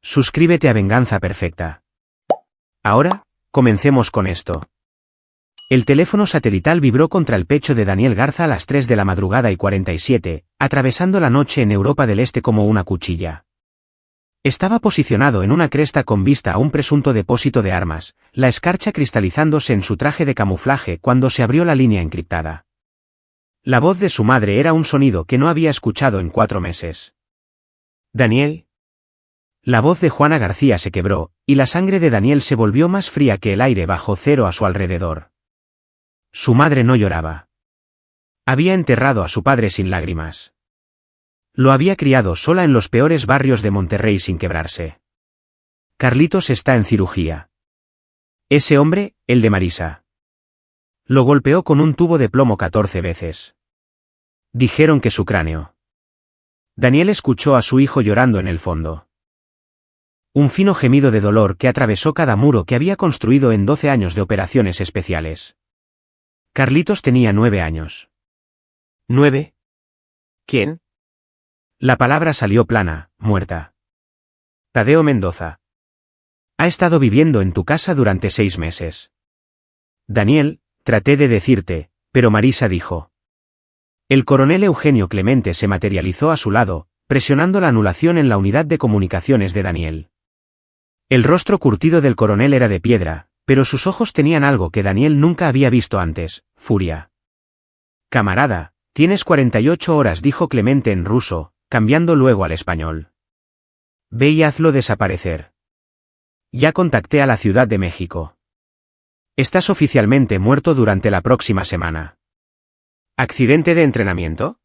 Suscríbete a Venganza Perfecta. Ahora, comencemos con esto. El teléfono satelital vibró contra el pecho de Daniel Garza a las 3 de la madrugada y 47, atravesando la noche en Europa del Este como una cuchilla. Estaba posicionado en una cresta con vista a un presunto depósito de armas, la escarcha cristalizándose en su traje de camuflaje cuando se abrió la línea encriptada. La voz de su madre era un sonido que no había escuchado en 4 meses. ¿Daniel? La voz de Juana García se quebró, y la sangre de Daniel se volvió más fría que el aire bajo cero a su alrededor. Su madre no lloraba. Había enterrado a su padre sin lágrimas. Lo había criado sola en los peores barrios de Monterrey sin quebrarse. Carlitos está en cirugía. Ese hombre, el de Marisa. Lo golpeó con un tubo de plomo 14 veces. Dijeron que su cráneo. Daniel escuchó a su hijo llorando en el fondo. Un fino gemido de dolor que atravesó cada muro que había construido en 12 años de operaciones especiales. Carlitos tenía 9 años. ¿9? ¿Quién? La palabra salió plana, muerta. Tadeo Mendoza. Ha estado viviendo en tu casa durante 6 meses. Daniel, traté de decirte, pero Marisa dijo. El coronel Eugenio Clemente se materializó a su lado, presionando la anulación en la unidad de comunicaciones de Daniel. El rostro curtido del coronel era de piedra, pero sus ojos tenían algo que Daniel nunca había visto antes, furia. Camarada, tienes 48 horas, dijo Clemente en ruso, cambiando luego al español. Ve y hazlo desaparecer. Ya contacté a la Ciudad de México. Estás oficialmente muerto durante la próxima semana. ¿Accidente de entrenamiento?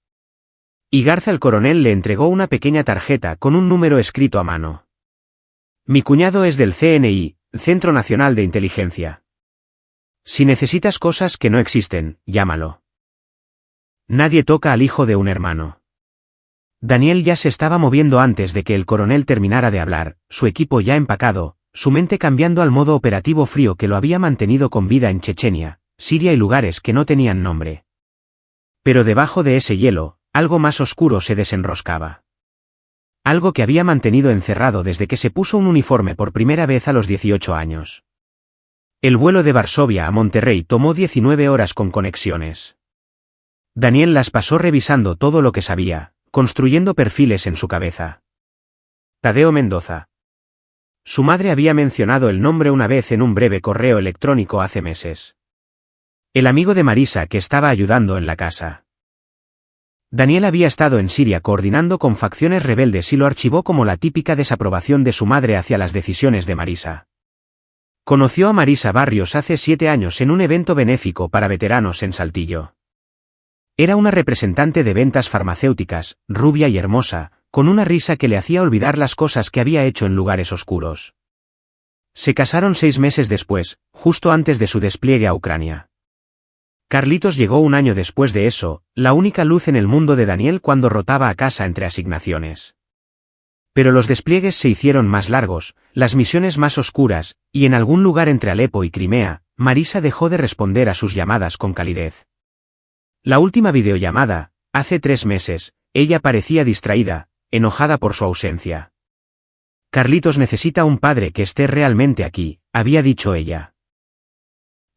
Y Garza el coronel le entregó una pequeña tarjeta con un número escrito a mano. Mi cuñado es del CNI, Centro Nacional de Inteligencia. Si necesitas cosas que no existen, llámalo. Nadie toca al hijo de un hermano. Daniel ya se estaba moviendo antes de que el coronel terminara de hablar, su equipo ya empacado, su mente cambiando al modo operativo frío que lo había mantenido con vida en Chechenia, Siria y lugares que no tenían nombre. Pero debajo de ese hielo, algo más oscuro se desenroscaba. Algo que había mantenido encerrado desde que se puso un uniforme por primera vez a los 18 años. El vuelo de Varsovia a Monterrey tomó 19 horas con conexiones. Daniel las pasó revisando todo lo que sabía, construyendo perfiles en su cabeza. Tadeo Mendoza. Su madre había mencionado el nombre una vez en un breve correo electrónico hace meses. El amigo de Marisa que estaba ayudando en la casa. Daniel había estado en Siria coordinando con facciones rebeldes y lo archivó como la típica desaprobación de su madre hacia las decisiones de Marisa. Conoció a Marisa Barrios hace 7 años en un evento benéfico para veteranos en Saltillo. Era una representante de ventas farmacéuticas, rubia y hermosa, con una risa que le hacía olvidar las cosas que había hecho en lugares oscuros. Se casaron 6 meses después, justo antes de su despliegue a Ucrania. Carlitos llegó un año después de eso, la única luz en el mundo de Daniel cuando rotaba a casa entre asignaciones. Pero los despliegues se hicieron más largos, las misiones más oscuras, y en algún lugar entre Alepo y Crimea, Marisa dejó de responder a sus llamadas con calidez. La última videollamada, hace 3 meses, ella parecía distraída, enojada por su ausencia. Carlitos necesita un padre que esté realmente aquí, había dicho ella.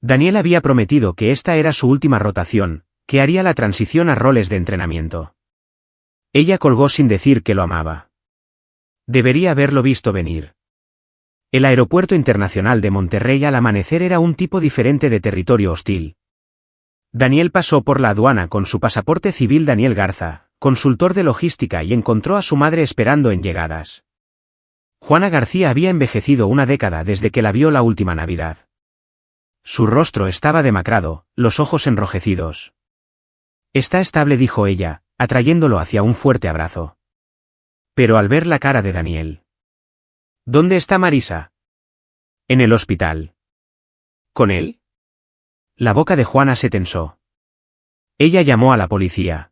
Daniel había prometido que esta era su última rotación, que haría la transición a roles de entrenamiento. Ella colgó sin decir que lo amaba. Debería haberlo visto venir. El aeropuerto internacional de Monterrey al amanecer era un tipo diferente de territorio hostil. Daniel pasó por la aduana con su pasaporte civil. Daniel Garza, consultor de logística, y encontró a su madre esperando en llegadas. Juana García había envejecido una década desde que la vio la última Navidad. Su rostro estaba demacrado, los ojos enrojecidos. Está estable, dijo ella, atrayéndolo hacia un fuerte abrazo. Pero al ver la cara de Daniel. ¿Dónde está Marisa? En el hospital. ¿Con él? La boca de Juana se tensó. Ella llamó a la policía.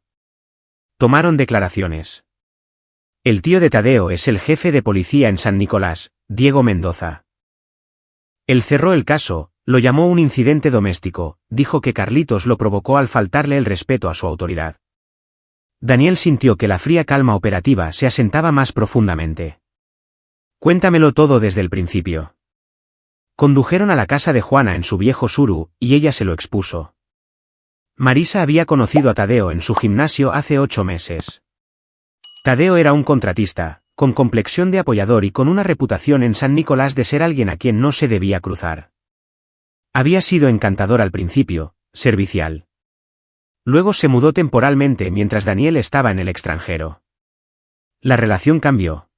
Tomaron declaraciones. El tío de Tadeo es el jefe de policía en San Nicolás, Diego Mendoza. Él cerró el caso. Lo llamó un incidente doméstico, dijo que Carlitos lo provocó al faltarle el respeto a su autoridad. Daniel sintió que la fría calma operativa se asentaba más profundamente. Cuéntamelo todo desde el principio. Condujeron a la casa de Juana en su viejo Suru, y ella se lo expuso. Marisa había conocido a Tadeo en su gimnasio hace 8 meses. Tadeo era un contratista, con complexión de apoyador y con una reputación en San Nicolás de ser alguien a quien no se debía cruzar. Había sido encantador al principio, servicial. Luego se mudó temporalmente mientras Daniel estaba en el extranjero. La relación cambió.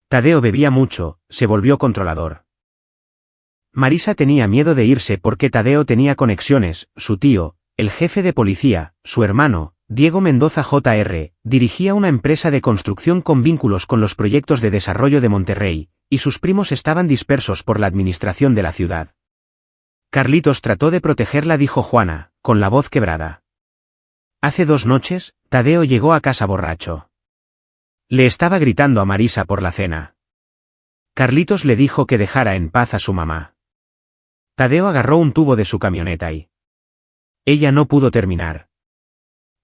Tadeo bebía mucho, se volvió controlador. Marisa tenía miedo de irse porque Tadeo tenía conexiones, su tío, el jefe de policía, su hermano, Diego Mendoza Jr., dirigía una empresa de construcción con vínculos con los proyectos de desarrollo de Monterrey, y sus primos estaban dispersos por la administración de la ciudad. Carlitos trató de protegerla, dijo Juana, con la voz quebrada. Hace 2 noches, Tadeo llegó a casa borracho. Le estaba gritando a Marisa por la cena. Carlitos le dijo que dejara en paz a su mamá. Tadeo agarró un tubo de su camioneta y... Ella no pudo terminar.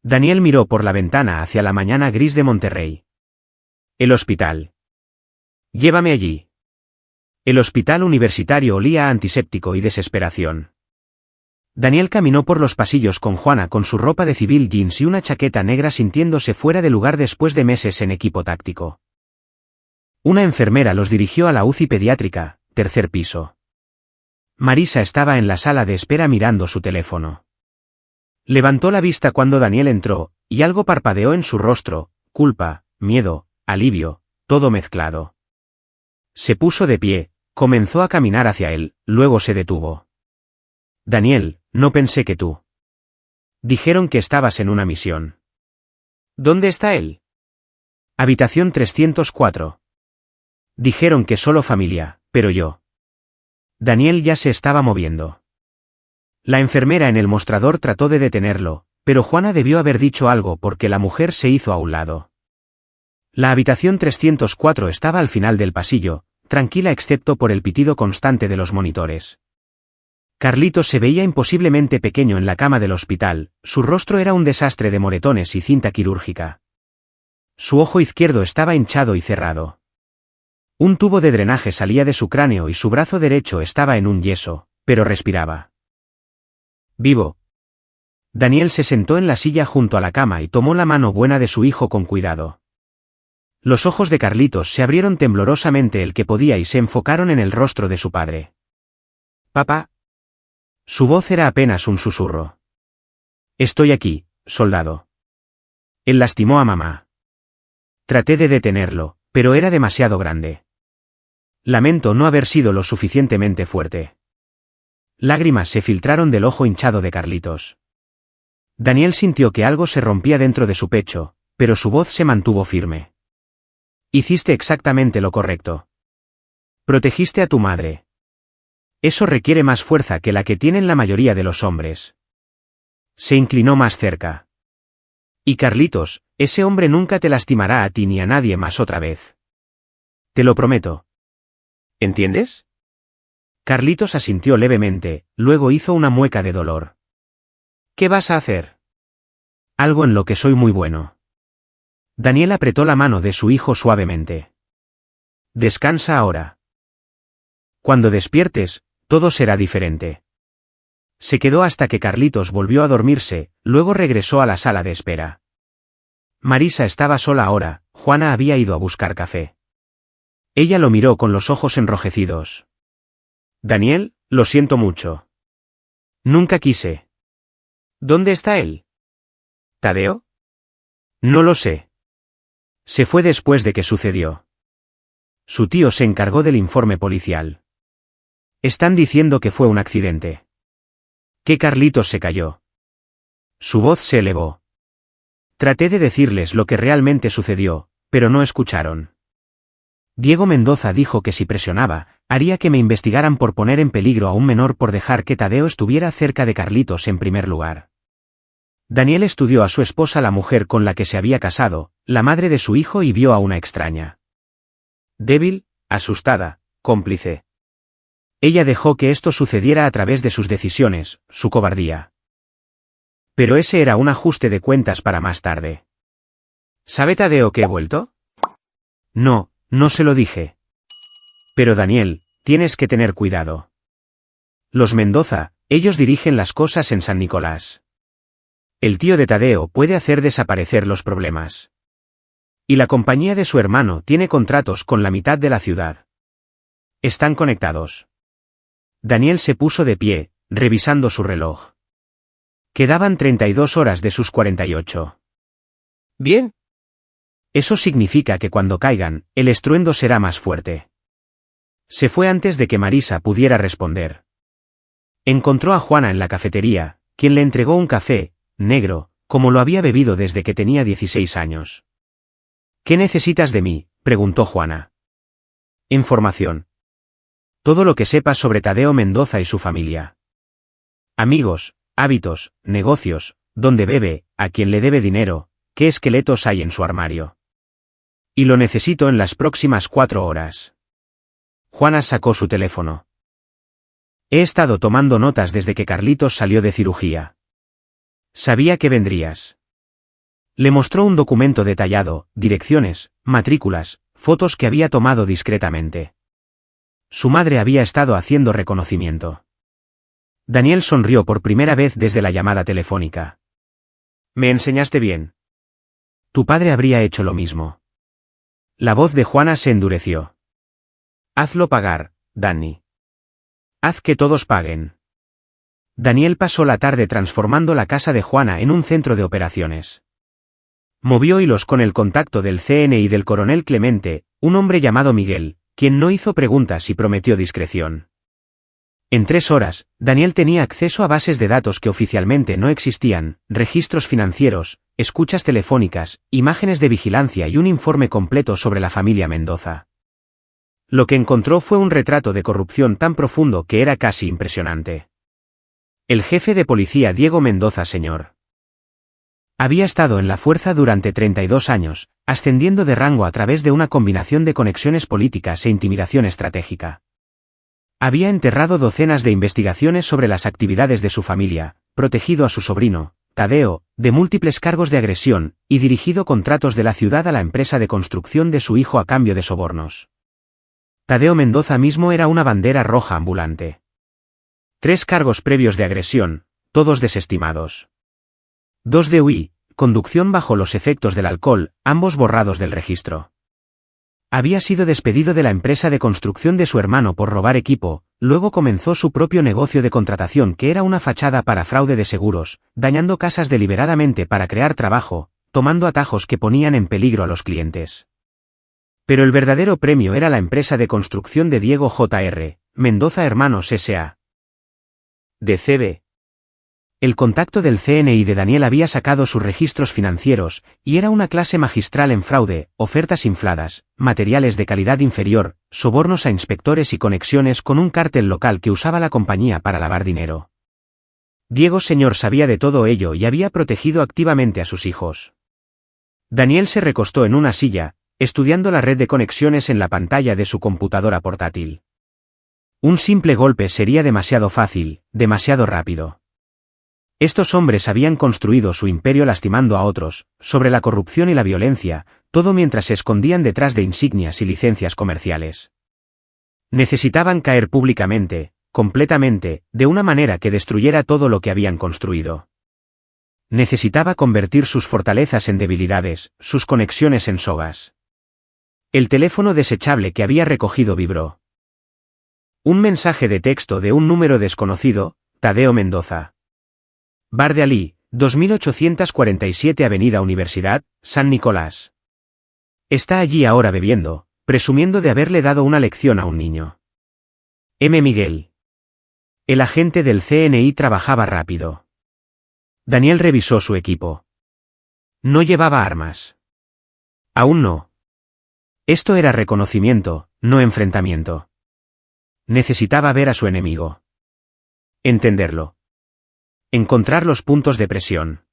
Daniel miró por la ventana hacia la mañana gris de Monterrey. El hospital. Llévame allí. El hospital universitario olía a antiséptico y desesperación. Daniel caminó por los pasillos con Juana con su ropa de civil, jeans y una chaqueta negra, sintiéndose fuera de lugar después de meses en equipo táctico. Una enfermera los dirigió a la UCI pediátrica, 3er piso. Marisa estaba en la sala de espera mirando su teléfono. Levantó la vista cuando Daniel entró, y algo parpadeó en su rostro, culpa, miedo, alivio, todo mezclado. Se puso de pie, comenzó a caminar hacia él, luego se detuvo. Daniel, no pensé que tú. Dijeron que estabas en una misión. ¿Dónde está él? Habitación 304. Dijeron que solo familia, pero yo. Daniel ya se estaba moviendo. La enfermera en el mostrador trató de detenerlo, pero Juana debió haber dicho algo porque la mujer se hizo a un lado. La habitación 304 estaba al final del pasillo, tranquila excepto por el pitido constante de los monitores. Carlitos se veía imposiblemente pequeño en la cama del hospital, su rostro era un desastre de moretones y cinta quirúrgica. Su ojo izquierdo estaba hinchado y cerrado. Un tubo de drenaje salía de su cráneo y su brazo derecho estaba en un yeso, pero respiraba. Vivo. Daniel se sentó en la silla junto a la cama y tomó la mano buena de su hijo con cuidado. Los ojos de Carlitos se abrieron temblorosamente el que podía y se enfocaron en el rostro de su padre. Papá. Su voz era apenas un susurro. Estoy aquí, soldado. Él lastimó a mamá. Traté de detenerlo, pero era demasiado grande. Lamento no haber sido lo suficientemente fuerte. Lágrimas se filtraron del ojo hinchado de Carlitos. Daniel sintió que algo se rompía dentro de su pecho, pero su voz se mantuvo firme. Hiciste exactamente lo correcto. Protegiste a tu madre. Eso requiere más fuerza que la que tienen la mayoría de los hombres. Se inclinó más cerca. Y Carlitos, ese hombre nunca te lastimará a ti ni a nadie más otra vez. Te lo prometo. ¿Entiendes? Carlitos asintió levemente, luego hizo una mueca de dolor. ¿Qué vas a hacer? Algo en lo que soy muy bueno. Daniel apretó la mano de su hijo suavemente. Descansa ahora. Cuando despiertes, todo será diferente. Se quedó hasta que Carlitos volvió a dormirse, luego regresó a la sala de espera. Marisa estaba sola ahora, Juana había ido a buscar café. Ella lo miró con los ojos enrojecidos. Daniel, lo siento mucho. Nunca quise. ¿Dónde está él? ¿Tadeo? No lo sé. Se fue después de que sucedió. Su tío se encargó del informe policial. Están diciendo que fue un accidente. Que Carlitos se cayó. Su voz se elevó. Traté de decirles lo que realmente sucedió, pero no escucharon. Diego Mendoza dijo que si presionaba, haría que me investigaran por poner en peligro a un menor por dejar que Tadeo estuviera cerca de Carlitos en primer lugar. Daniel estudió a su esposa, la mujer con la que se había casado, la madre de su hijo, y vio a una extraña. Débil, asustada, cómplice. Ella dejó que esto sucediera a través de sus decisiones, su cobardía. Pero ese era un ajuste de cuentas para más tarde. ¿Sabe Tadeo que he vuelto? No, no se lo dije. Pero Daniel, tienes que tener cuidado. Los Mendoza, ellos dirigen las cosas en San Nicolás. El tío de Tadeo puede hacer desaparecer los problemas. Y la compañía de su hermano tiene contratos con la mitad de la ciudad. Están conectados. Daniel se puso de pie, revisando su reloj. Quedaban 32 horas de sus 48. Bien. Eso significa que cuando caigan, el estruendo será más fuerte. Se fue antes de que Marisa pudiera responder. Encontró a Juana en la cafetería, quien le entregó un café, negro, como lo había bebido desde que tenía 16 años. ¿Qué necesitas de mí?, preguntó Juana. Información. Todo lo que sepas sobre Tadeo Mendoza y su familia. Amigos, hábitos, negocios, dónde bebe, a quién le debe dinero, qué esqueletos hay en su armario. Y lo necesito en las próximas 4 horas. Juana sacó su teléfono. He estado tomando notas desde que Carlitos salió de cirugía. Sabía que vendrías. Le mostró un documento detallado, direcciones, matrículas, fotos que había tomado discretamente. Su madre había estado haciendo reconocimiento. Daniel sonrió por primera vez desde la llamada telefónica. ¿Me enseñaste bien? Tu padre habría hecho lo mismo. La voz de Juana se endureció. Hazlo pagar, Danny. Haz que todos paguen. Daniel pasó la tarde transformando la casa de Juana en un centro de operaciones. Movió hilos con el contacto del CNI y del coronel Clemente, un hombre llamado Miguel, quien no hizo preguntas y prometió discreción. En 3 horas, Daniel tenía acceso a bases de datos que oficialmente no existían, registros financieros, escuchas telefónicas, imágenes de vigilancia y un informe completo sobre la familia Mendoza. Lo que encontró fue un retrato de corrupción tan profundo que era casi impresionante. El jefe de policía Diego Mendoza Sr. había estado en la fuerza durante 32 años, ascendiendo de rango a través de una combinación de conexiones políticas e intimidación estratégica. Había enterrado docenas de investigaciones sobre las actividades de su familia, protegido a su sobrino, Tadeo, de múltiples cargos de agresión, y dirigido contratos de la ciudad a la empresa de construcción de su hijo a cambio de sobornos. Tadeo Mendoza mismo era una bandera roja ambulante. 3 cargos previos de agresión, todos desestimados. 2 de UI, conducción bajo los efectos del alcohol, ambos borrados del registro. Había sido despedido de la empresa de construcción de su hermano por robar equipo, luego comenzó su propio negocio de contratación que era una fachada para fraude de seguros, dañando casas deliberadamente para crear trabajo, tomando atajos que ponían en peligro a los clientes. Pero el verdadero premio era la empresa de construcción de Diego J.R., Mendoza Hermanos S.A. de CB. El contacto del CNI de Daniel había sacado sus registros financieros, y era una clase magistral en fraude, ofertas infladas, materiales de calidad inferior, sobornos a inspectores y conexiones con un cártel local que usaba la compañía para lavar dinero. Diego Sr. sabía de todo ello y había protegido activamente a sus hijos. Daniel se recostó en una silla, estudiando la red de conexiones en la pantalla de su computadora portátil. Un simple golpe sería demasiado fácil, demasiado rápido. Estos hombres habían construido su imperio lastimando a otros, sobre la corrupción y la violencia, todo mientras se escondían detrás de insignias y licencias comerciales. Necesitaban caer públicamente, completamente, de una manera que destruyera todo lo que habían construido. Necesitaba convertir sus fortalezas en debilidades, sus conexiones en sogas. El teléfono desechable que había recogido vibró. Un mensaje de texto de un número desconocido, Tadeo Mendoza. Bar de Alí, 2847 Avenida Universidad, San Nicolás. Está allí ahora bebiendo, presumiendo de haberle dado una lección a un niño. M. Miguel. El agente del CNI trabajaba rápido. Daniel revisó su equipo. No llevaba armas. Aún no. Esto era reconocimiento, no enfrentamiento. Necesitaba ver a su enemigo. Entenderlo. Encontrar los puntos de presión.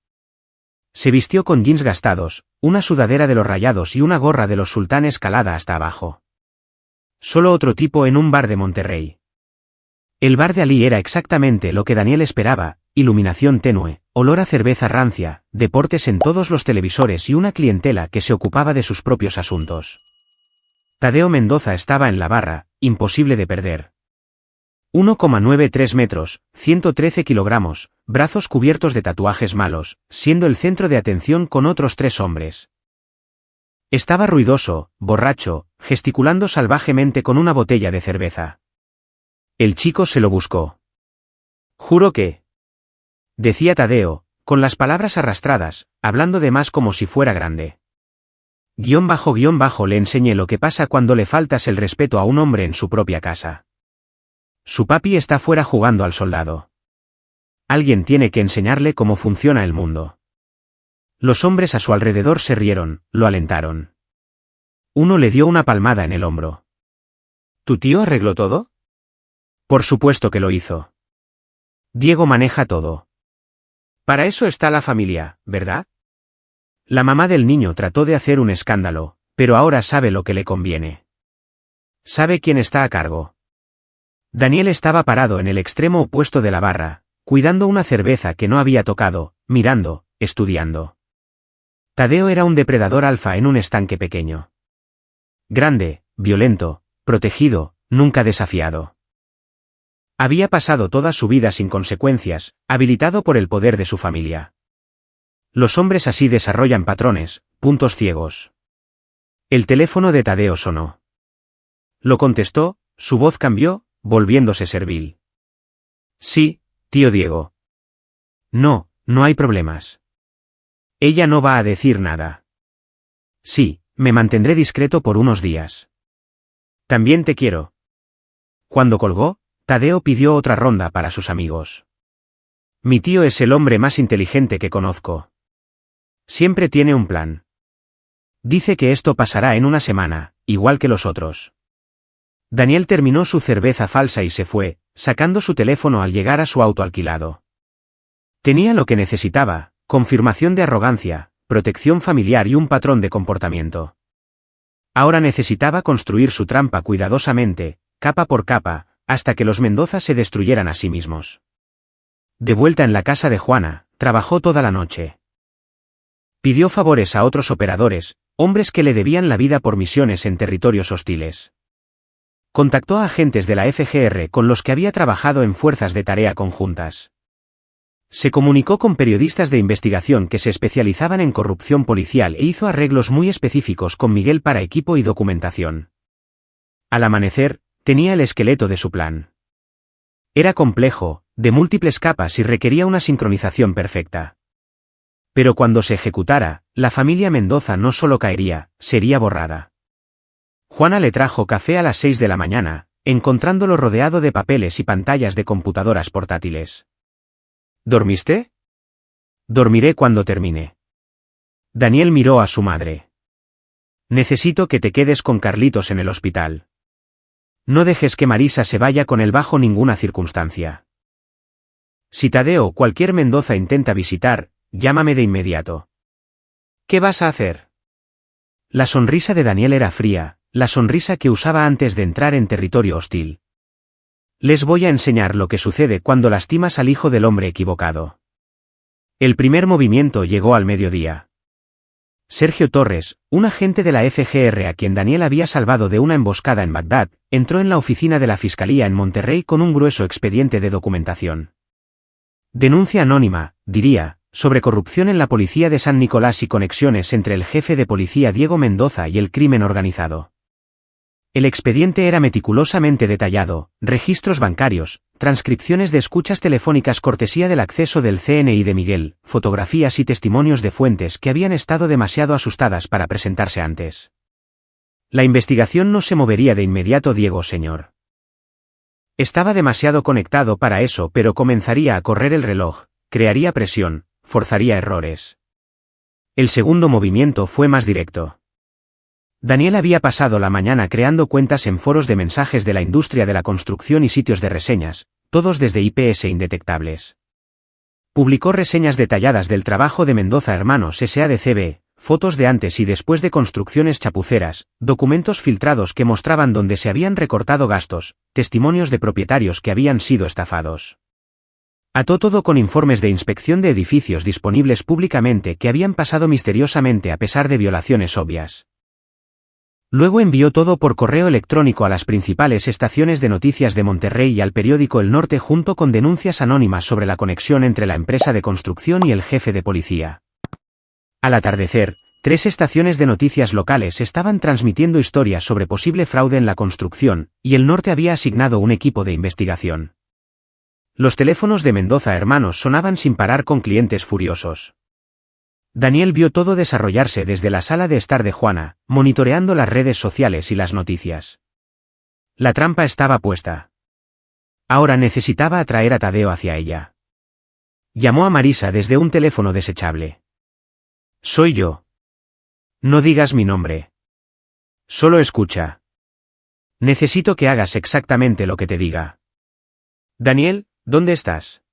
Se vistió con jeans gastados, una sudadera de los Rayados y una gorra de los Sultanes calada hasta abajo. Solo otro tipo en un bar de Monterrey. El bar de Alí era exactamente lo que Daniel esperaba, iluminación tenue, olor a cerveza rancia, deportes en todos los televisores y una clientela que se ocupaba de sus propios asuntos. Tadeo Mendoza estaba en la barra, imposible de perder. 1,93 metros, 113 kilogramos, brazos cubiertos de tatuajes malos, siendo el centro de atención con otros 3 hombres. Estaba ruidoso, borracho, gesticulando salvajemente con una botella de cerveza. El chico se lo buscó. Juro que... decía Tadeo, con las palabras arrastradas, hablando de más como si fuera grande. ___ le enseñé lo que pasa cuando le faltas el respeto a un hombre en su propia casa. Su papi está fuera jugando al soldado. Alguien tiene que enseñarle cómo funciona el mundo. Los hombres a su alrededor se rieron, lo alentaron. Uno le dio una palmada en el hombro. ¿Tu tío arregló todo? Por supuesto que lo hizo. Diego maneja todo. Para eso está la familia, ¿verdad? La mamá del niño trató de hacer un escándalo, pero ahora sabe lo que le conviene. Sabe quién está a cargo. Daniel estaba parado en el extremo opuesto de la barra, cuidando una cerveza que no había tocado, mirando, estudiando. Tadeo era un depredador alfa en un estanque pequeño. Grande, violento, protegido, nunca desafiado. Había pasado toda su vida sin consecuencias, habilitado por el poder de su familia. Los hombres así desarrollan patrones, puntos ciegos. El teléfono de Tadeo sonó. Lo contestó, su voz cambió, volviéndose servil. Sí, tío Diego. No, no hay problemas. Ella no va a decir nada. Sí, me mantendré discreto por unos días. También te quiero. Cuando colgó, Tadeo pidió otra ronda para sus amigos. Mi tío es el hombre más inteligente que conozco. Siempre tiene un plan. Dice que esto pasará en una semana, igual que los otros. Daniel terminó su cerveza falsa y se fue, sacando su teléfono al llegar a su auto alquilado. Tenía lo que necesitaba, confirmación de arrogancia, protección familiar y un patrón de comportamiento. Ahora necesitaba construir su trampa cuidadosamente, capa por capa, hasta que los Mendoza se destruyeran a sí mismos. De vuelta en la casa de Juana, trabajó toda la noche. Pidió favores a otros operadores, hombres que le debían la vida por misiones en territorios hostiles. Contactó a agentes de la FGR con los que había trabajado en fuerzas de tarea conjuntas. Se comunicó con periodistas de investigación que se especializaban en corrupción policial e hizo arreglos muy específicos con Miguel para equipo y documentación. Al amanecer, tenía el esqueleto de su plan. Era complejo, de múltiples capas y requería una sincronización perfecta. Pero cuando se ejecutara, la familia Mendoza no solo caería, sería borrada. Juana le trajo café a las 6 de la mañana, encontrándolo rodeado de papeles y pantallas de computadoras portátiles. ¿Dormiste? Dormiré cuando termine. Daniel miró a su madre. Necesito que te quedes con Carlitos en el hospital. No dejes que Marisa se vaya con él bajo ninguna circunstancia. Si Tadeo o cualquier Mendoza intenta visitar, llámame de inmediato. ¿Qué vas a hacer? La sonrisa de Daniel era fría, la sonrisa que usaba antes de entrar en territorio hostil. Les voy a enseñar lo que sucede cuando lastimas al hijo del hombre equivocado. El primer movimiento llegó al mediodía. Sergio Torres, un agente de la FGR a quien Daniel había salvado de una emboscada en Bagdad, entró en la oficina de la Fiscalía en Monterrey con un grueso expediente de documentación. Denuncia anónima, diría, sobre corrupción en la policía de San Nicolás y conexiones entre el jefe de policía Diego Mendoza y el crimen organizado. El expediente era meticulosamente detallado, registros bancarios, transcripciones de escuchas telefónicas cortesía del acceso del CNI de Miguel, fotografías y testimonios de fuentes que habían estado demasiado asustadas para presentarse antes. La investigación no se movería de inmediato, Diego, señor. Estaba demasiado conectado para eso, pero comenzaría a correr el reloj, crearía presión, forzaría errores. El segundo movimiento fue más directo. Daniel había pasado la mañana creando cuentas en foros de mensajes de la industria de la construcción y sitios de reseñas, todos desde IPs indetectables. Publicó reseñas detalladas del trabajo de Mendoza Hermanos SADCB, fotos de antes y después de construcciones chapuceras, documentos filtrados que mostraban dónde se habían recortado gastos, testimonios de propietarios que habían sido estafados. Ató todo con informes de inspección de edificios disponibles públicamente que habían pasado misteriosamente a pesar de violaciones obvias. Luego envió todo por correo electrónico a las principales estaciones de noticias de Monterrey y al periódico El Norte junto con denuncias anónimas sobre la conexión entre la empresa de construcción y el jefe de policía. Al atardecer, 3 estaciones de noticias locales estaban transmitiendo historias sobre posible fraude en la construcción, y El Norte había asignado un equipo de investigación. Los teléfonos de Mendoza hermanos sonaban sin parar con clientes furiosos. Daniel vio todo desarrollarse desde la sala de estar de Juana, monitoreando las redes sociales y las noticias. La trampa estaba puesta. Ahora necesitaba atraer a Tadeo hacia ella. Llamó a Marisa desde un teléfono desechable. Soy yo. No digas mi nombre. Solo escucha. Necesito que hagas exactamente lo que te diga. Daniel, ¿dónde estás?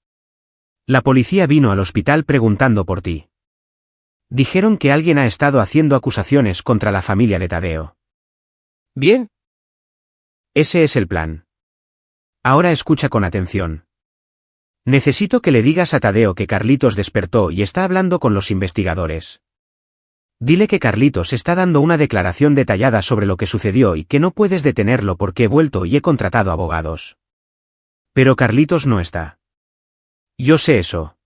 La policía vino al hospital preguntando por ti. Dijeron que alguien ha estado haciendo acusaciones contra la familia de Tadeo. Bien. Ese es el plan. Ahora escucha con atención. Necesito que le digas a Tadeo que Carlitos despertó y está hablando con los investigadores. Dile que Carlitos está dando una declaración detallada sobre lo que sucedió y que no puedes detenerlo porque he vuelto y he contratado abogados. Pero Carlitos no está. Yo sé eso.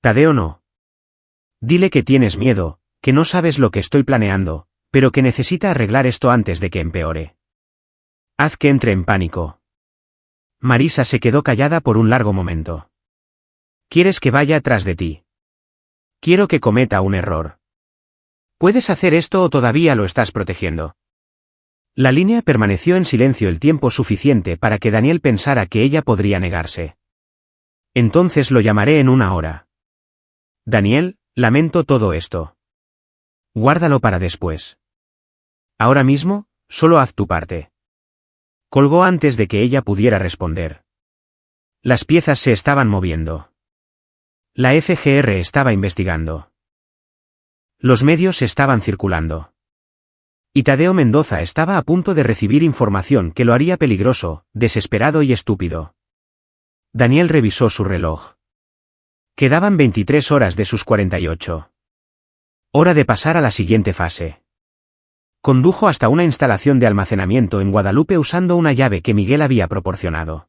Tadeo no. Dile que tienes miedo, que no sabes lo que estoy planeando, pero que necesita arreglar esto antes de que empeore. Haz que entre en pánico. Marisa se quedó callada por un largo momento. ¿Quieres que vaya tras de ti? Quiero que cometa un error. ¿Puedes hacer esto o todavía lo estás protegiendo? La línea permaneció en silencio el tiempo suficiente para que Daniel pensara que ella podría negarse. Entonces lo llamaré en 1 hora. Daniel, lamento todo esto. Guárdalo para después. Ahora mismo, solo haz tu parte. Colgó antes de que ella pudiera responder. Las piezas se estaban moviendo. La FGR estaba investigando. Los medios estaban circulando. Y Tadeo Mendoza estaba a punto de recibir información que lo haría peligroso, desesperado y estúpido. Daniel revisó su reloj. Quedaban 23 horas de sus 48. Hora de pasar a la siguiente fase. Condujo hasta una instalación de almacenamiento en Guadalupe usando una llave que Miguel había proporcionado.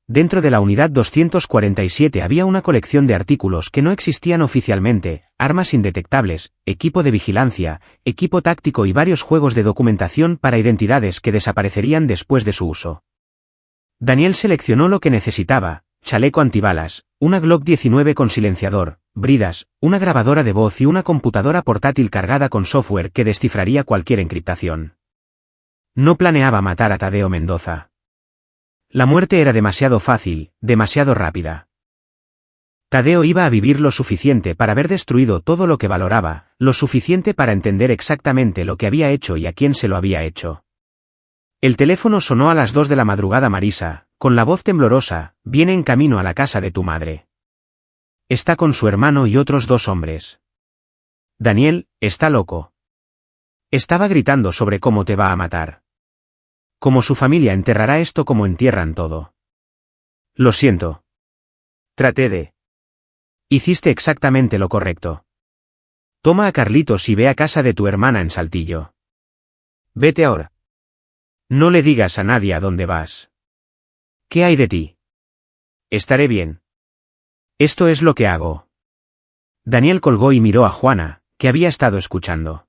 Dentro de la unidad 247 había una colección de artículos que no existían oficialmente, armas indetectables, equipo de vigilancia, equipo táctico y varios juegos de documentación para identidades que desaparecerían después de su uso. Daniel seleccionó lo que necesitaba: chaleco antibalas, una Glock 19 con silenciador, bridas, una grabadora de voz y una computadora portátil cargada con software que descifraría cualquier encriptación. No planeaba matar a Tadeo Mendoza. La muerte era demasiado fácil, demasiado rápida. Tadeo iba a vivir lo suficiente para haber destruido todo lo que valoraba, lo suficiente para entender exactamente lo que había hecho y a quién se lo había hecho. El teléfono sonó a las 2 de la madrugada. Marisa, con la voz temblorosa: viene en camino a la casa de tu madre. Está con su hermano y otros 2 hombres. Daniel, está loco. Estaba gritando sobre cómo te va a matar. Como su familia enterrará esto como entierran todo. Lo siento. Traté de. Hiciste exactamente lo correcto. Toma a Carlitos y ve a casa de tu hermana en Saltillo. Vete ahora. No le digas a nadie a dónde vas. ¿Qué hay de ti? Estaré bien. Esto es lo que hago. Daniel colgó y miró a Juana, que había estado escuchando.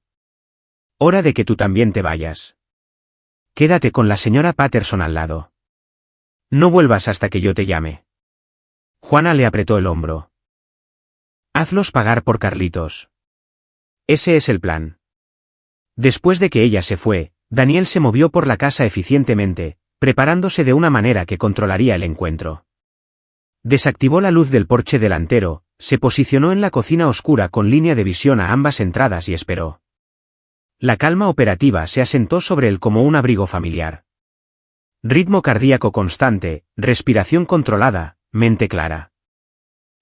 Hora de que tú también te vayas. Quédate con la señora Patterson al lado. No vuelvas hasta que yo te llame. Juana le apretó el hombro. Hazlos pagar por Carlitos. Ese es el plan. Después de que ella se fue, Daniel se movió por la casa eficientemente, preparándose de una manera que controlaría el encuentro. Desactivó la luz del porche delantero, se posicionó en la cocina oscura con línea de visión a ambas entradas y esperó. La calma operativa se asentó sobre él como un abrigo familiar. Ritmo cardíaco constante, respiración controlada, mente clara.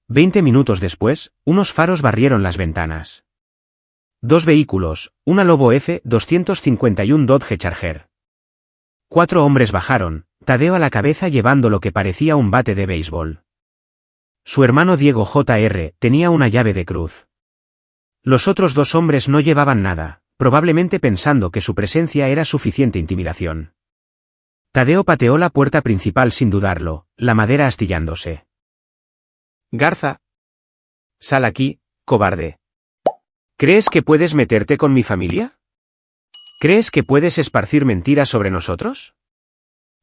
20 minutos después, unos faros barrieron las ventanas. 2 vehículos, una Lobo F-251 Dodge Charger. 4 hombres bajaron, Tadeo a la cabeza llevando lo que parecía un bate de béisbol. Su hermano Diego Jr. tenía una llave de cruz. Los otros 2 hombres no llevaban nada, probablemente pensando que su presencia era suficiente intimidación. Tadeo pateó la puerta principal sin dudarlo, la madera astillándose. Garza. Sal aquí, cobarde. ¿Crees que puedes meterte con mi familia? ¿Crees que puedes esparcir mentiras sobre nosotros?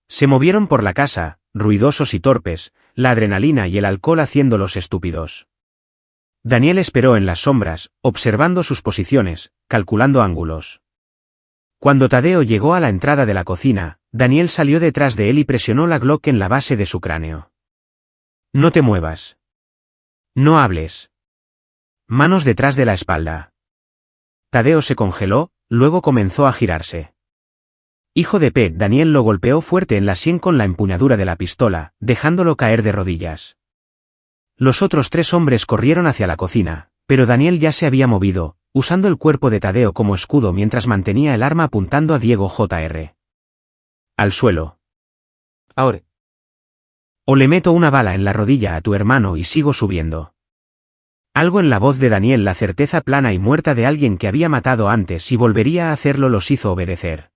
Se movieron por la casa, ruidosos y torpes, la adrenalina y el alcohol haciéndolos estúpidos. Daniel esperó en las sombras, observando sus posiciones, calculando ángulos. Cuando Tadeo llegó a la entrada de la cocina, Daniel salió detrás de él y presionó la Glock en la base de su cráneo. No te muevas. No hables. Manos detrás de la espalda. Tadeo se congeló, luego comenzó a girarse. Hijo de P. Daniel lo golpeó fuerte en la sien con la empuñadura de la pistola, dejándolo caer de rodillas. Los otros 3 hombres corrieron hacia la cocina, pero Daniel ya se había movido, usando el cuerpo de Tadeo como escudo mientras mantenía el arma apuntando a Diego Jr. Al suelo. Ahora. O le meto una bala en la rodilla a tu hermano y sigo subiendo. Algo en la voz de Daniel, la certeza plana y muerta de alguien que había matado antes y volvería a hacerlo, los hizo obedecer.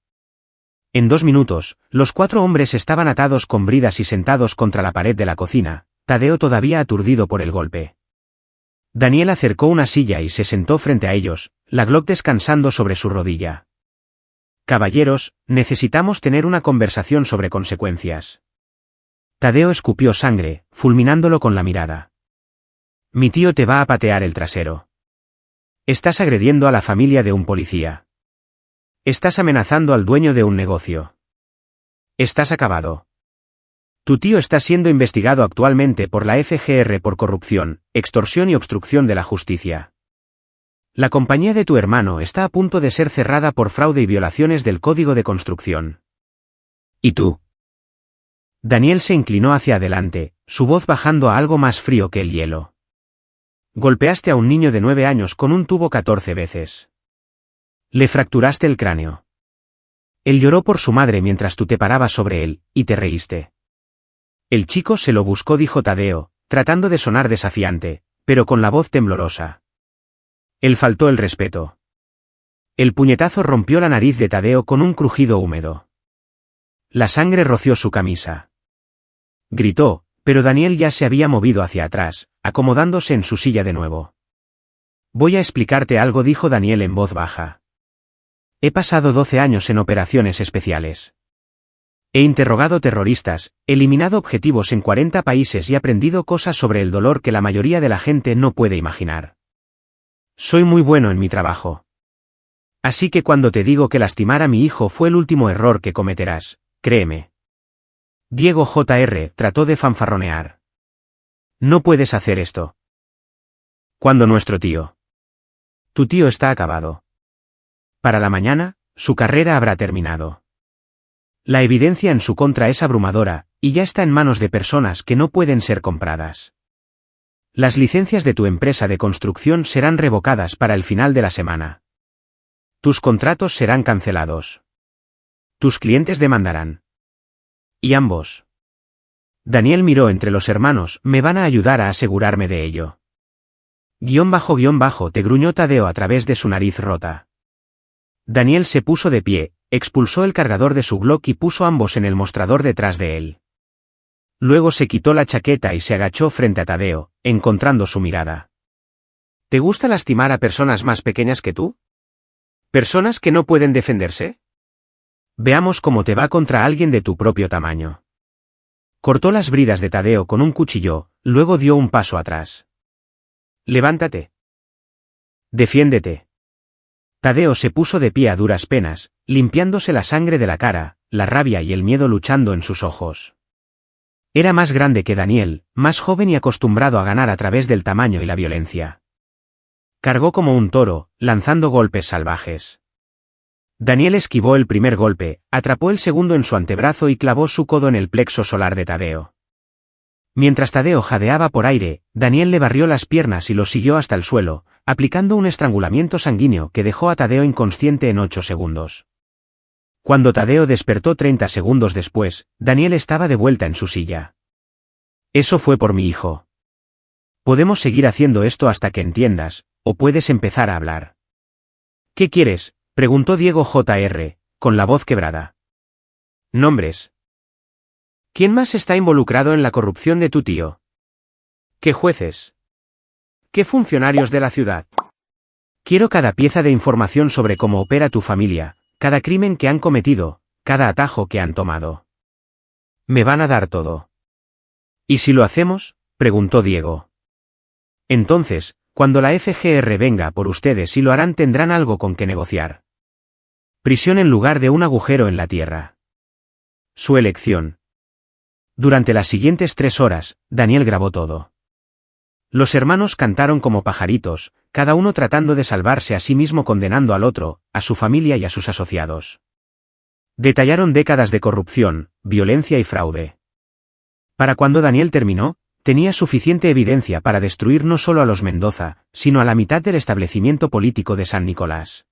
En 2 minutos, los 4 hombres estaban atados con bridas y sentados contra la pared de la cocina, Tadeo todavía aturdido por el golpe. Daniel acercó una silla y se sentó frente a ellos, la Glock descansando sobre su rodilla. Caballeros, necesitamos tener una conversación sobre consecuencias. Tadeo escupió sangre, fulminándolo con la mirada. Mi tío te va a patear el trasero. Estás agrediendo a la familia de un policía. Estás amenazando al dueño de un negocio. Estás acabado. Tu tío está siendo investigado actualmente por la FGR por corrupción, extorsión y obstrucción de la justicia. La compañía de tu hermano está a punto de ser cerrada por fraude y violaciones del Código de Construcción. ¿Y tú? Daniel se inclinó hacia adelante, su voz bajando a algo más frío que el hielo. Golpeaste a un niño de 9 años con un tubo 14 veces. Le fracturaste el cráneo. Él lloró por su madre mientras tú te parabas sobre él, y te reíste. El chico se lo buscó, dijo Tadeo, tratando de sonar desafiante, pero con la voz temblorosa. Él faltó el respeto. El puñetazo rompió la nariz de Tadeo con un crujido húmedo. La sangre roció su camisa. Gritó, pero Daniel ya se había movido hacia atrás, acomodándose en su silla de nuevo. Voy a explicarte algo, dijo Daniel en voz baja. He pasado 12 años en operaciones especiales. He interrogado terroristas, eliminado objetivos en 40 países y aprendido cosas sobre el dolor que la mayoría de la gente no puede imaginar. Soy muy bueno en mi trabajo. Así que cuando te digo que lastimar a mi hijo fue el último error que cometerás, créeme. Diego Jr. trató de fanfarronear. No puedes hacer esto. Cuando nuestro tío. Tu tío está acabado. Para la mañana, su carrera habrá terminado. La evidencia en su contra es abrumadora, y ya está en manos de personas que no pueden ser compradas. Las licencias de tu empresa de construcción serán revocadas para el final de la semana. Tus contratos serán cancelados. Tus clientes demandarán. Y ambos. Daniel miró entre los hermanos, me van a ayudar a asegurarme de ello. Guión bajo, te gruñó Tadeo a través de su nariz rota. Daniel se puso de pie, expulsó el cargador de su Glock y puso ambos en el mostrador detrás de él. Luego se quitó la chaqueta y se agachó frente a Tadeo, encontrando su mirada. ¿Te gusta lastimar a personas más pequeñas que tú? ¿Personas que no pueden defenderse? Veamos cómo te va contra alguien de tu propio tamaño. Cortó las bridas de Tadeo con un cuchillo, luego dio un paso atrás. Levántate. Defiéndete. Tadeo se puso de pie a duras penas, limpiándose la sangre de la cara, la rabia y el miedo luchando en sus ojos. Era más grande que Daniel, más joven y acostumbrado a ganar a través del tamaño y la violencia. Cargó como un toro, lanzando golpes salvajes. Daniel esquivó el primer golpe, atrapó el segundo en su antebrazo y clavó su codo en el plexo solar de Tadeo. Mientras Tadeo jadeaba por aire, Daniel le barrió las piernas y lo siguió hasta el suelo, aplicando un estrangulamiento sanguíneo que dejó a Tadeo inconsciente en 8 segundos. Cuando Tadeo despertó 30 segundos después, Daniel estaba de vuelta en su silla. Eso fue por mi hijo. Podemos seguir haciendo esto hasta que entiendas, o puedes empezar a hablar. ¿Qué quieres? Preguntó Diego Jr., con la voz quebrada. Nombres. ¿Quién más está involucrado en la corrupción de tu tío? ¿Qué jueces? ¿Qué funcionarios de la ciudad? Quiero cada pieza de información sobre cómo opera tu familia, cada crimen que han cometido, cada atajo que han tomado. Me van a dar todo. ¿Y si lo hacemos? Preguntó Diego. Entonces, cuando la FGR venga por ustedes y lo harán, tendrán algo con que negociar. Prisión en lugar de un agujero en la tierra. Su elección. Durante las siguientes 3 horas, Daniel grabó todo. Los hermanos cantaron como pajaritos, cada uno tratando de salvarse a sí mismo, condenando al otro, a su familia y a sus asociados. Detallaron décadas de corrupción, violencia y fraude. Para cuando Daniel terminó, tenía suficiente evidencia para destruir no solo a los Mendoza, sino a la mitad del establecimiento político de San Nicolás.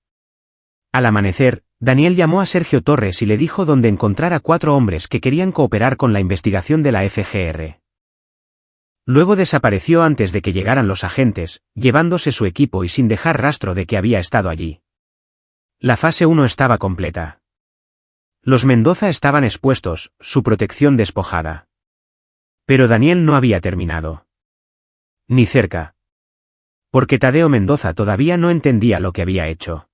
Al amanecer, Daniel llamó a Sergio Torres y le dijo dónde encontrar a 4 hombres que querían cooperar con la investigación de la FGR. Luego desapareció antes de que llegaran los agentes, llevándose su equipo y sin dejar rastro de que había estado allí. La fase 1 estaba completa. Los Mendoza estaban expuestos, su protección despojada. Pero Daniel no había terminado. Ni cerca. Porque Tadeo Mendoza todavía no entendía lo que había hecho.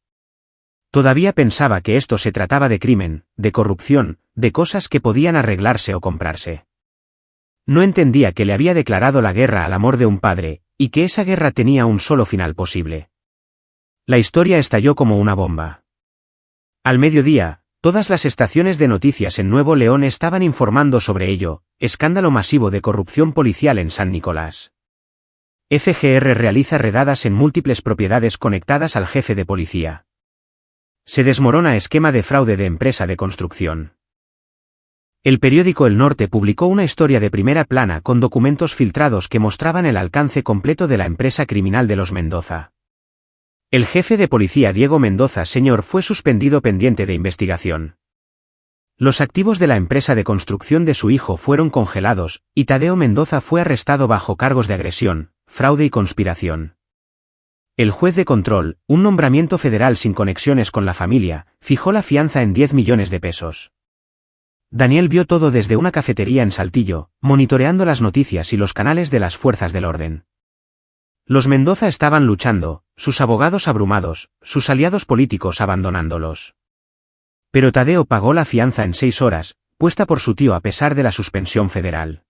Todavía pensaba que esto se trataba de crimen, de corrupción, de cosas que podían arreglarse o comprarse. No entendía que le había declarado la guerra al amor de un padre, y que esa guerra tenía un solo final posible. La historia estalló como una bomba. Al mediodía, todas las estaciones de noticias en Nuevo León estaban informando sobre ello, escándalo masivo de corrupción policial en San Nicolás. FGR realiza redadas en múltiples propiedades conectadas al jefe de policía. Se desmorona esquema de fraude de empresa de construcción. El periódico El Norte publicó una historia de primera plana con documentos filtrados que mostraban el alcance completo de la empresa criminal de los Mendoza. El jefe de policía Diego Mendoza Sr. fue suspendido pendiente de investigación. Los activos de la empresa de construcción de su hijo fueron congelados, y Tadeo Mendoza fue arrestado bajo cargos de agresión, fraude y conspiración. El juez de control, un nombramiento federal sin conexiones con la familia, fijó la fianza en 10 millones de pesos. Daniel vio todo desde una cafetería en Saltillo, monitoreando las noticias y los canales de las fuerzas del orden. Los Mendoza estaban luchando, sus abogados abrumados, sus aliados políticos abandonándolos. Pero Tadeo pagó la fianza en 6 horas, puesta por su tío a pesar de la suspensión federal.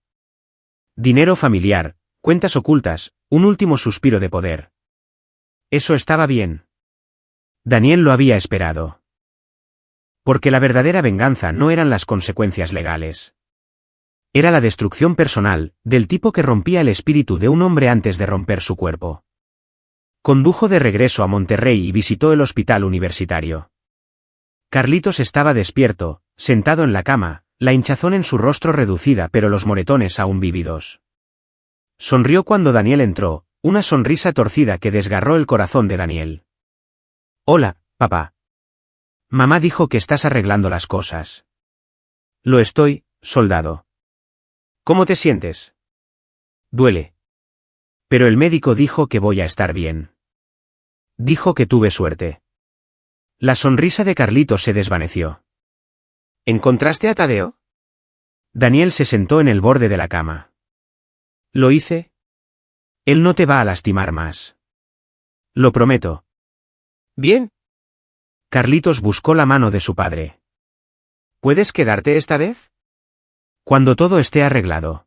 Dinero familiar, cuentas ocultas, un último suspiro de poder. Eso estaba bien. Daniel lo había esperado. Porque la verdadera venganza no eran las consecuencias legales. Era la destrucción personal, del tipo que rompía el espíritu de un hombre antes de romper su cuerpo. Condujo de regreso a Monterrey y visitó el hospital universitario. Carlitos estaba despierto, sentado en la cama, la hinchazón en su rostro reducida pero los moretones aún vívidos. Sonrió cuando Daniel entró, una sonrisa torcida que desgarró el corazón de Daniel. Hola, papá. Mamá dijo que estás arreglando las cosas. Lo estoy, soldado. ¿Cómo te sientes? Duele. Pero el médico dijo que voy a estar bien. Dijo que tuve suerte. La sonrisa de Carlitos se desvaneció. ¿Encontraste a Tadeo? Daniel se sentó en el borde de la cama. ¿Lo hice? Él no te va a lastimar más. Lo prometo. Bien. Carlitos buscó la mano de su padre. ¿Puedes quedarte esta vez? Cuando todo esté arreglado.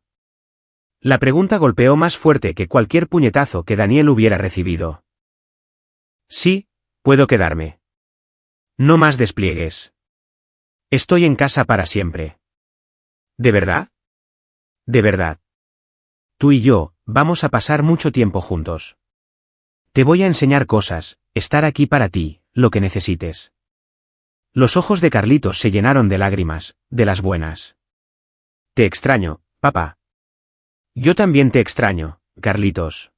La pregunta golpeó más fuerte que cualquier puñetazo que Daniel hubiera recibido. Sí, puedo quedarme. No más despliegues. Estoy en casa para siempre. ¿De verdad? De verdad. Tú y yo, vamos a pasar mucho tiempo juntos. Te voy a enseñar cosas, estar aquí para ti, lo que necesites. Los ojos de Carlitos se llenaron de lágrimas, de las buenas. Te extraño, papá. Yo también te extraño, Carlitos.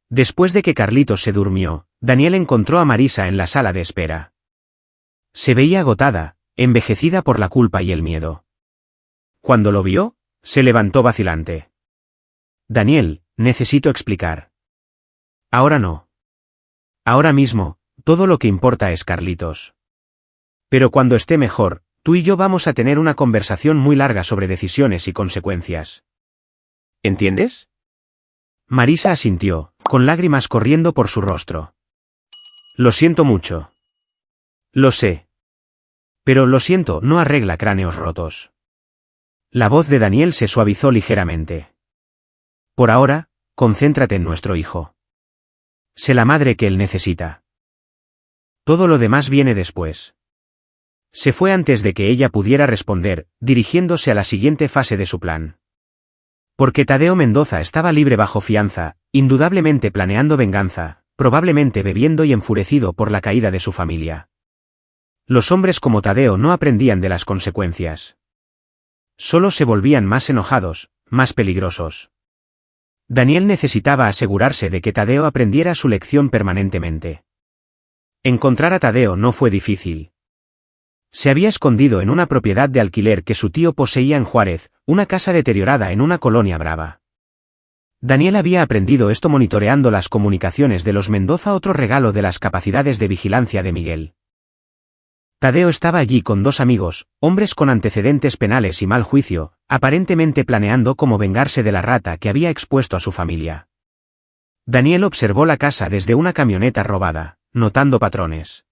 Después de que Carlitos se durmió, Daniel encontró a Marisa en la sala de espera. Se veía agotada, envejecida por la culpa y el miedo. Cuando lo vio, se levantó vacilante. Daniel, necesito explicar. Ahora no. Ahora mismo, todo lo que importa es Carlitos. Pero cuando esté mejor, tú y yo vamos a tener una conversación muy larga sobre decisiones y consecuencias. ¿Entiendes? Marisa asintió, con lágrimas corriendo por su rostro. Lo siento mucho. Lo sé. Pero lo siento no arregla cráneos rotos. La voz de Daniel se suavizó ligeramente. Por ahora, concéntrate en nuestro hijo. Sé la madre que él necesita. Todo lo demás viene después. Se fue antes de que ella pudiera responder, dirigiéndose a la siguiente fase de su plan. Porque Tadeo Mendoza estaba libre bajo fianza, indudablemente planeando venganza, probablemente bebiendo y enfurecido por la caída de su familia. Los hombres como Tadeo no aprendían de las consecuencias. Solo se volvían más enojados, más peligrosos. Daniel necesitaba asegurarse de que Tadeo aprendiera su lección permanentemente. Encontrar a Tadeo no fue difícil. Se había escondido en una propiedad de alquiler que su tío poseía en Juárez, una casa deteriorada en una colonia brava. Daniel había aprendido esto monitoreando las comunicaciones de los Mendoza, otro regalo de las capacidades de vigilancia de Miguel. Tadeo estaba allí con dos amigos, hombres con antecedentes penales y mal juicio, aparentemente planeando cómo vengarse de la rata que había expuesto a su familia. Daniel observó la casa desde una camioneta robada, notando patrones.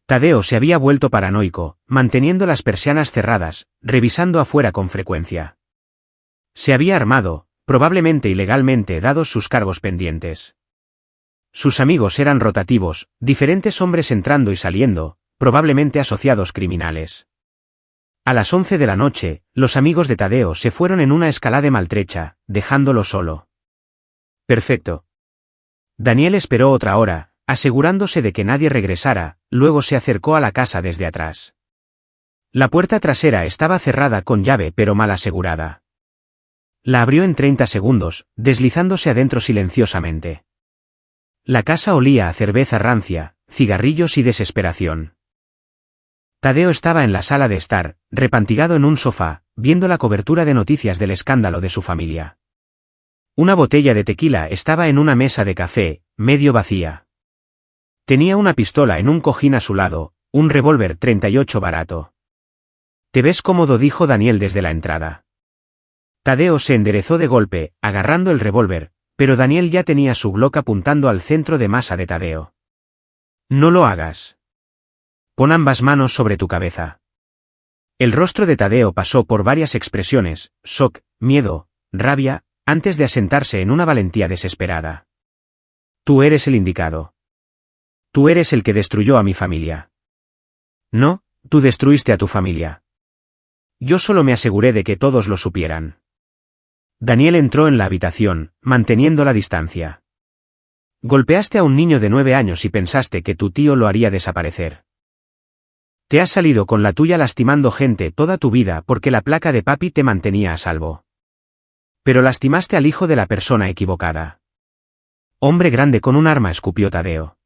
Tadeo se había vuelto paranoico, manteniendo las persianas cerradas, revisando afuera con frecuencia. Se había armado, probablemente ilegalmente dados sus cargos pendientes. Sus amigos eran rotativos, diferentes hombres entrando y saliendo, probablemente asociados criminales. A las 11 de la noche, los amigos de Tadeo se fueron en una escalade maltrecha, dejándolo solo. Perfecto. Daniel esperó otra hora, asegurándose de que nadie regresara, luego se acercó a la casa desde atrás. La puerta trasera estaba cerrada con llave pero mal asegurada. La abrió en 30 segundos, deslizándose adentro silenciosamente. La casa olía a cerveza rancia, cigarrillos y desesperación. Tadeo estaba en la sala de estar, repantigado en un sofá, viendo la cobertura de noticias del escándalo de su familia. Una botella de tequila estaba en una mesa de café, medio vacía. Tenía una pistola en un cojín a su lado, un revólver 38 barato. «¿Te ves cómodo?», dijo Daniel desde la entrada. Tadeo se enderezó de golpe, agarrando el revólver, pero Daniel ya tenía su Glock apuntando al centro de masa de Tadeo. «No lo hagas. Pon ambas manos sobre tu cabeza». El rostro de Tadeo pasó por varias expresiones, shock, miedo, rabia, antes de asentarse en una valentía desesperada. «Tú eres el indicado. Tú eres el que destruyó a mi familia». «No, tú destruiste a tu familia. Yo solo me aseguré de que todos lo supieran». Daniel entró en la habitación, manteniendo la distancia. «Golpeaste a un niño de 9 años y pensaste que tu tío lo haría desaparecer. Te has salido con la tuya lastimando gente toda tu vida porque la placa de papi te mantenía a salvo. Pero lastimaste al hijo de la persona equivocada». «Hombre grande con un arma», escupió Tadeo.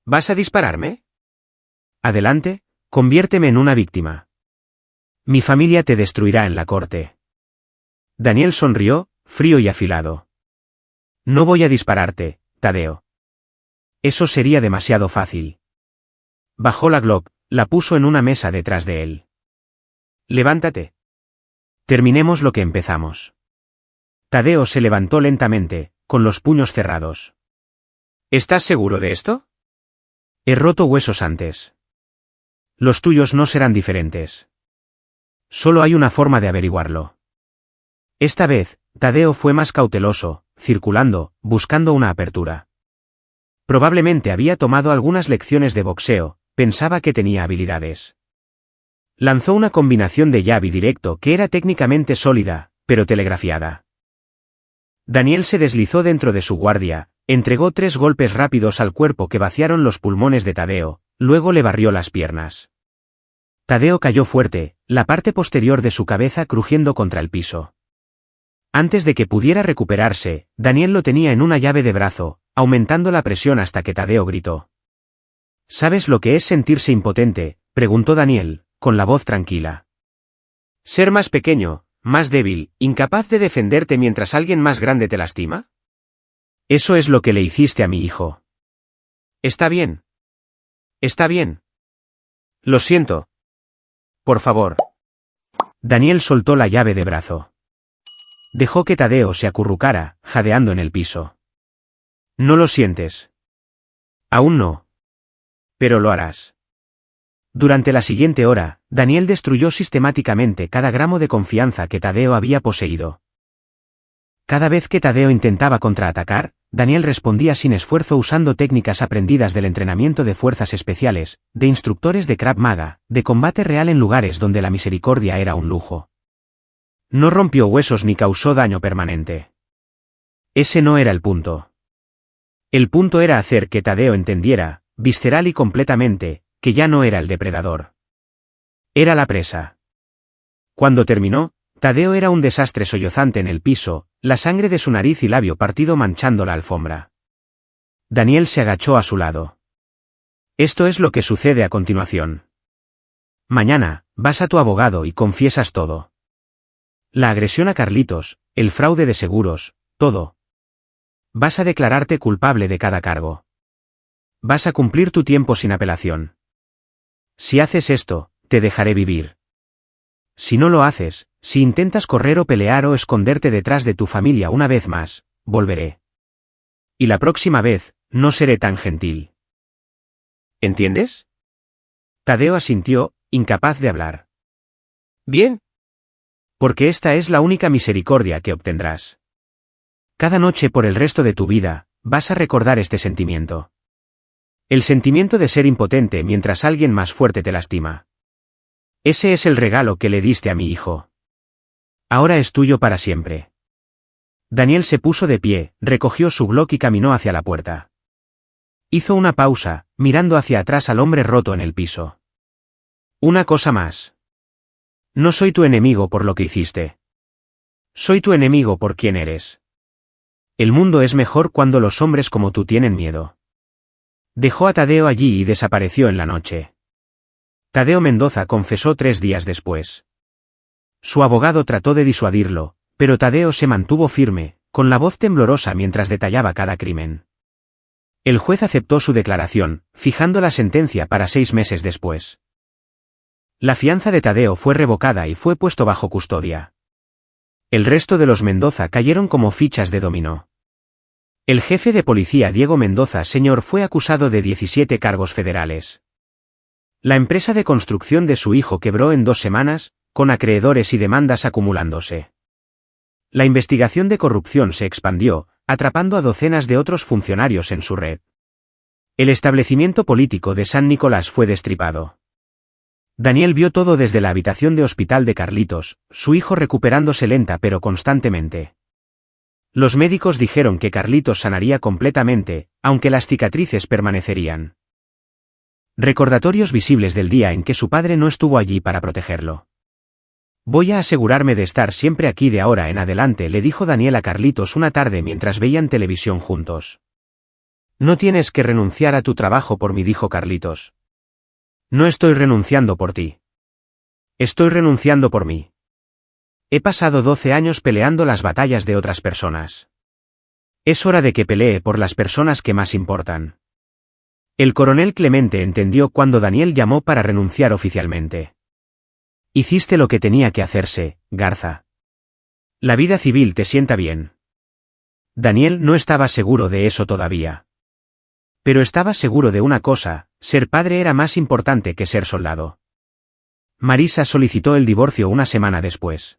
«¿Vas a dispararme? Adelante, conviérteme en una víctima. Mi familia te destruirá en la corte». Daniel sonrió, frío y afilado. «No voy a dispararte, Tadeo. Eso sería demasiado fácil». Bajó la Glock, la puso en una mesa detrás de él. «Levántate. Terminemos lo que empezamos». Tadeo se levantó lentamente, con los puños cerrados. «¿Estás seguro de esto? He roto huesos antes. Los tuyos no serán diferentes. Solo hay una forma de averiguarlo». Esta vez, Tadeo fue más cauteloso, circulando, buscando una apertura. Probablemente había tomado algunas lecciones de boxeo, pensaba que tenía habilidades. Lanzó una combinación de jab y directo que era técnicamente sólida, pero telegrafiada. Daniel se deslizó dentro de su guardia, entregó 3 golpes rápidos al cuerpo que vaciaron los pulmones de Tadeo, luego le barrió las piernas. Tadeo cayó fuerte, la parte posterior de su cabeza crujiendo contra el piso. Antes de que pudiera recuperarse, Daniel lo tenía en una llave de brazo, aumentando la presión hasta que Tadeo gritó. «¿Sabes lo que es sentirse impotente?», preguntó Daniel, con la voz tranquila. «¿Ser más pequeño, más débil, incapaz de defenderte mientras alguien más grande te lastima? Eso es lo que le hiciste a mi hijo». Está bien. Está bien. Lo siento. Por favor. Daniel soltó la llave de brazo. Dejó que Tadeo se acurrucara, jadeando en el piso. ¿No lo sientes? Aún no. Pero lo harás. Durante la siguiente hora, Daniel destruyó sistemáticamente cada gramo de confianza que Tadeo había poseído. Cada vez que Tadeo intentaba contraatacar, Daniel respondía sin esfuerzo usando técnicas aprendidas del entrenamiento de fuerzas especiales, de instructores de Krav Maga, de combate real en lugares donde la misericordia era un lujo. No rompió huesos ni causó daño permanente. Ese no era el punto. El punto era hacer que Tadeo entendiera, visceral y completamente, que ya no era el depredador. Era la presa. Cuando terminó, Tadeo era un desastre sollozante en el piso, la sangre de su nariz y labio partido manchando la alfombra. Daniel se agachó a su lado. Esto es lo que sucede a continuación. Mañana, vas a tu abogado y confiesas todo. La agresión a Carlitos, el fraude de seguros, todo. Vas a declararte culpable de cada cargo. Vas a cumplir tu tiempo sin apelación. Si haces esto, te dejaré vivir. Si no lo haces, si intentas correr o pelear o esconderte detrás de tu familia una vez más, volveré. Y la próxima vez, no seré tan gentil. ¿Entiendes? Tadeo asintió, incapaz de hablar. Bien. Porque esta es la única misericordia que obtendrás. Cada noche por el resto de tu vida, vas a recordar este sentimiento. El sentimiento de ser impotente mientras alguien más fuerte te lastima. Ese es el regalo que le diste a mi hijo. Ahora es tuyo para siempre. Daniel se puso de pie, recogió su Glock y caminó hacia la puerta. Hizo una pausa, mirando hacia atrás al hombre roto en el piso. Una cosa más. No soy tu enemigo por lo que hiciste. Soy tu enemigo por quien eres. El mundo es mejor cuando los hombres como tú tienen miedo. Dejó a Tadeo allí y desapareció en la noche. Tadeo Mendoza confesó 3 días después. Su abogado trató de disuadirlo, pero Tadeo se mantuvo firme, con la voz temblorosa mientras detallaba cada crimen. El juez aceptó su declaración, fijando la sentencia para 6 meses después. La fianza de Tadeo fue revocada y fue puesto bajo custodia. El resto de los Mendoza cayeron como fichas de dominó. El jefe de policía Diego Mendoza Sr. fue acusado de 17 cargos federales. La empresa de construcción de su hijo quebró en 2 semanas, con acreedores y demandas acumulándose. La investigación de corrupción se expandió, atrapando a docenas de otros funcionarios en su red. El establecimiento político de San Nicolás fue destripado. Daniel vio todo desde la habitación de hospital de Carlitos, su hijo recuperándose lenta pero constantemente. Los médicos dijeron que Carlitos sanaría completamente, aunque las cicatrices permanecerían. Recordatorios visibles del día en que su padre no estuvo allí para protegerlo. Voy a asegurarme de estar siempre aquí de ahora en adelante, le dijo Daniel a Carlitos una tarde mientras veían televisión juntos. No tienes que renunciar a tu trabajo por mí, dijo Carlitos. No estoy renunciando por ti. Estoy renunciando por mí. He pasado 12 años peleando las batallas de otras personas. Es hora de que pelee por las personas que más importan. El coronel Clemente entendió cuando Daniel llamó para renunciar oficialmente. Hiciste lo que tenía que hacerse, Garza. La vida civil te sienta bien. Daniel no estaba seguro de eso todavía. Pero estaba seguro de una cosa, ser padre era más importante que ser soldado. Marisa solicitó el divorcio una semana después.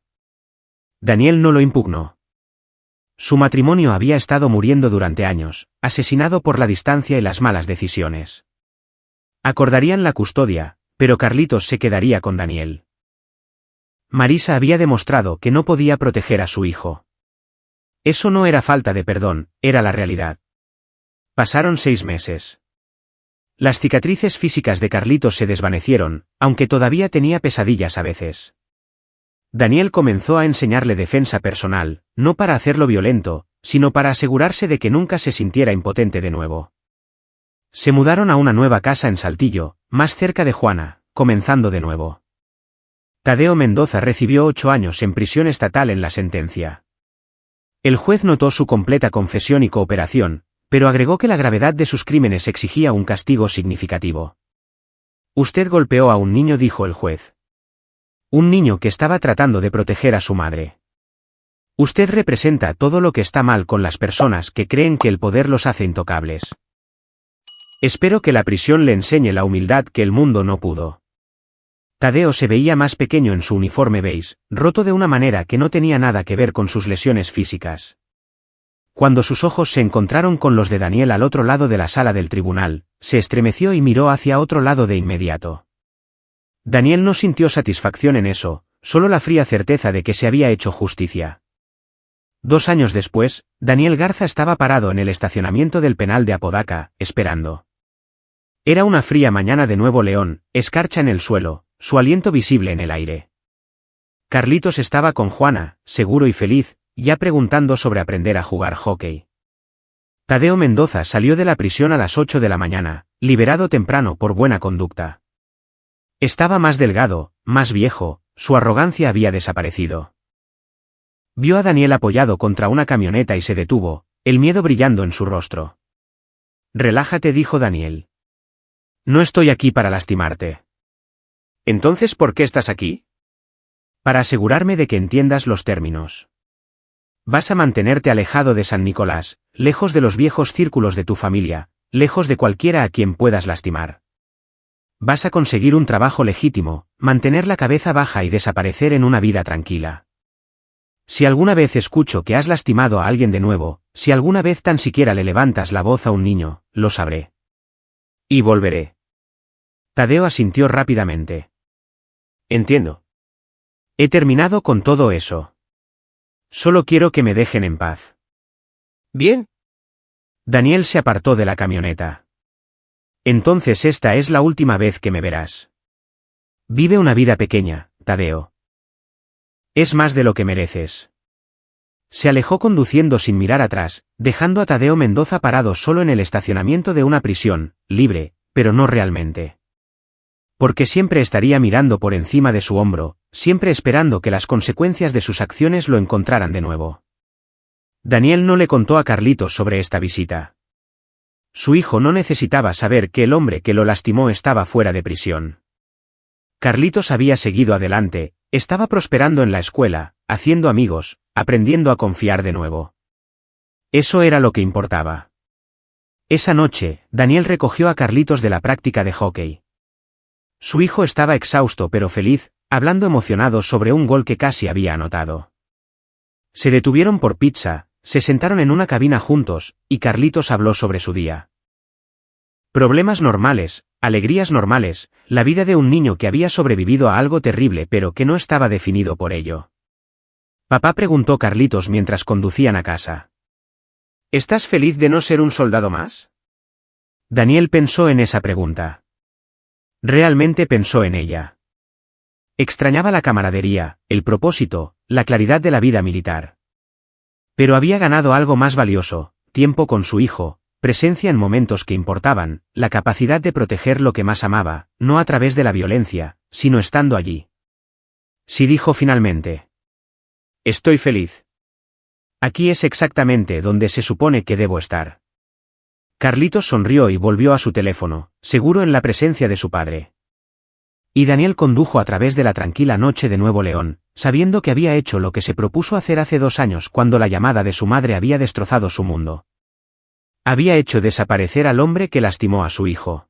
Daniel no lo impugnó. Su matrimonio había estado muriendo durante años, asesinado por la distancia y las malas decisiones. Acordarían la custodia, pero Carlitos se quedaría con Daniel. Marisa había demostrado que no podía proteger a su hijo. Eso no era falta de perdón, era la realidad. Pasaron 6 meses. Las cicatrices físicas de Carlitos se desvanecieron, aunque todavía tenía pesadillas a veces. Daniel comenzó a enseñarle defensa personal, no para hacerlo violento, sino para asegurarse de que nunca se sintiera impotente de nuevo. Se mudaron a una nueva casa en Saltillo, más cerca de Juana, comenzando de nuevo. Tadeo Mendoza recibió 8 años en prisión estatal en la sentencia. El juez notó su completa confesión y cooperación, pero agregó que la gravedad de sus crímenes exigía un castigo significativo. Usted golpeó a un niño, dijo el juez. Un niño que estaba tratando de proteger a su madre. Usted representa todo lo que está mal con las personas que creen que el poder los hace intocables. Espero que la prisión le enseñe la humildad que el mundo no pudo. Tadeo se veía más pequeño en su uniforme beige, roto de una manera que no tenía nada que ver con sus lesiones físicas. Cuando sus ojos se encontraron con los de Daniel al otro lado de la sala del tribunal, se estremeció y miró hacia otro lado de inmediato. Daniel no sintió satisfacción en eso, solo la fría certeza de que se había hecho justicia. 2 años después, Daniel Garza estaba parado en el estacionamiento del penal de Apodaca, esperando. Era una fría mañana de Nuevo León, escarcha en el suelo, su aliento visible en el aire. Carlitos estaba con Juana, seguro y feliz, ya preguntando sobre aprender a jugar hockey. Tadeo Mendoza salió de la prisión a las 8 de la mañana, liberado temprano por buena conducta. Estaba más delgado, más viejo, su arrogancia había desaparecido. Vio a Daniel apoyado contra una camioneta y se detuvo, el miedo brillando en su rostro. Relájate, dijo Daniel. No estoy aquí para lastimarte. ¿Entonces por qué estás aquí? Para asegurarme de que entiendas los términos. Vas a mantenerte alejado de San Nicolás, lejos de los viejos círculos de tu familia, lejos de cualquiera a quien puedas lastimar. Vas a conseguir un trabajo legítimo, mantener la cabeza baja y desaparecer en una vida tranquila. Si alguna vez escucho que has lastimado a alguien de nuevo, si alguna vez tan siquiera le levantas la voz a un niño, lo sabré. Y volveré. Tadeo asintió rápidamente. Entiendo. He terminado con todo eso. Solo quiero que me dejen en paz. Bien. Daniel se apartó de la camioneta. Entonces esta es la última vez que me verás. Vive una vida pequeña, Tadeo. Es más de lo que mereces. Se alejó conduciendo sin mirar atrás, dejando a Tadeo Mendoza parado solo en el estacionamiento de una prisión, libre, pero no realmente. Porque siempre estaría mirando por encima de su hombro, siempre esperando que las consecuencias de sus acciones lo encontraran de nuevo. Daniel no le contó a Carlitos sobre esta visita. Su hijo no necesitaba saber que el hombre que lo lastimó estaba fuera de prisión. Carlitos había seguido adelante, estaba prosperando en la escuela, haciendo amigos, aprendiendo a confiar de nuevo. Eso era lo que importaba. Esa noche, Daniel recogió a Carlitos de la práctica de hockey. Su hijo estaba exhausto pero feliz, hablando emocionado sobre un gol que casi había anotado. Se detuvieron por pizza, se sentaron en una cabina juntos, y Carlitos habló sobre su día. Problemas normales, alegrías normales, la vida de un niño que había sobrevivido a algo terrible pero que no estaba definido por ello. Papá, preguntó Carlitos mientras conducían a casa. ¿Estás feliz de no ser un soldado más? Daniel pensó en esa pregunta. Realmente pensó en ella. Extrañaba la camaradería, el propósito, la claridad de la vida militar. Pero había ganado algo más valioso, tiempo con su hijo, presencia en momentos que importaban, la capacidad de proteger lo que más amaba, no a través de la violencia, sino estando allí. Sí, dijo finalmente. Estoy feliz. Aquí es exactamente donde se supone que debo estar. Carlitos sonrió y volvió a su teléfono, seguro en la presencia de su padre. Y Daniel condujo a través de la tranquila noche de Nuevo León, sabiendo que había hecho lo que se propuso hacer hace 2 años cuando la llamada de su madre había destrozado su mundo. Había hecho desaparecer al hombre que lastimó a su hijo.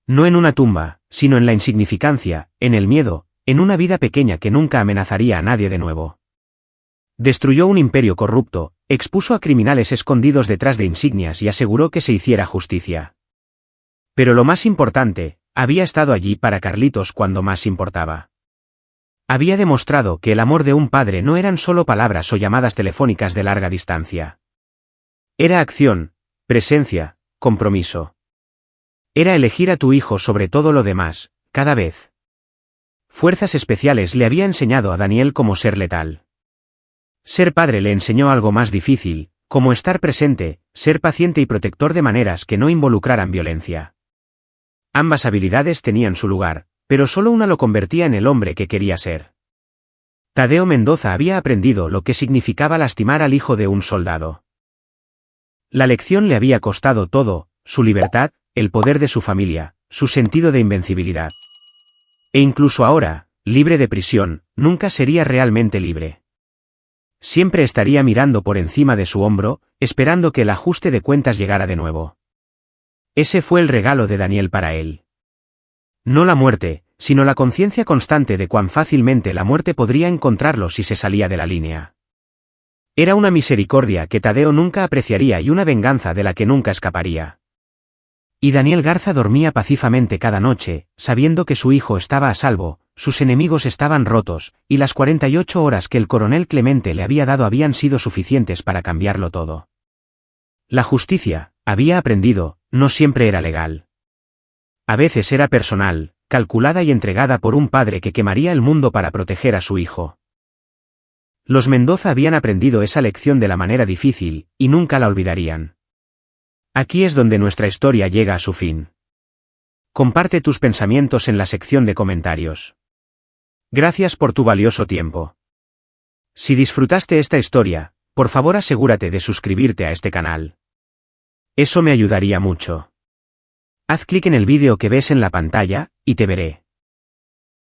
No en una tumba, sino en la insignificancia, en el miedo, en una vida pequeña que nunca amenazaría a nadie de nuevo. Destruyó un imperio corrupto, expuso a criminales escondidos detrás de insignias y aseguró que se hiciera justicia. Pero lo más importante, había estado allí para Carlitos cuando más importaba. Había demostrado que el amor de un padre no eran solo palabras o llamadas telefónicas de larga distancia. Era acción, presencia, compromiso. Era elegir a tu hijo sobre todo lo demás, cada vez. Fuerzas Especiales le había enseñado a Daniel cómo ser letal. Ser padre le enseñó algo más difícil, como estar presente, ser paciente y protector de maneras que no involucraran violencia. Ambas habilidades tenían su lugar, pero solo una lo convertía en el hombre que quería ser. Tadeo Mendoza había aprendido lo que significaba lastimar al hijo de un soldado. La lección le había costado todo, su libertad, el poder de su familia, su sentido de invencibilidad. E incluso ahora, libre de prisión, nunca sería realmente libre. Siempre estaría mirando por encima de su hombro, esperando que el ajuste de cuentas llegara de nuevo. Ese fue el regalo de Daniel para él. No la muerte, sino la conciencia constante de cuán fácilmente la muerte podría encontrarlo si se salía de la línea. Era una misericordia que Tadeo nunca apreciaría y una venganza de la que nunca escaparía. Y Daniel Garza dormía pacíficamente cada noche, sabiendo que su hijo estaba a salvo, sus enemigos estaban rotos, y las 48 horas que el coronel Clemente le había dado habían sido suficientes para cambiarlo todo. La justicia, había aprendido, no siempre era legal. A veces era personal, calculada y entregada por un padre que quemaría el mundo para proteger a su hijo. Los Mendoza habían aprendido esa lección de la manera difícil, y nunca la olvidarían. Aquí es donde nuestra historia llega a su fin. Comparte tus pensamientos en la sección de comentarios. Gracias por tu valioso tiempo. Si disfrutaste esta historia, por favor asegúrate de suscribirte a este canal. Eso me ayudaría mucho. Haz clic en el vídeo que ves en la pantalla, y te veré.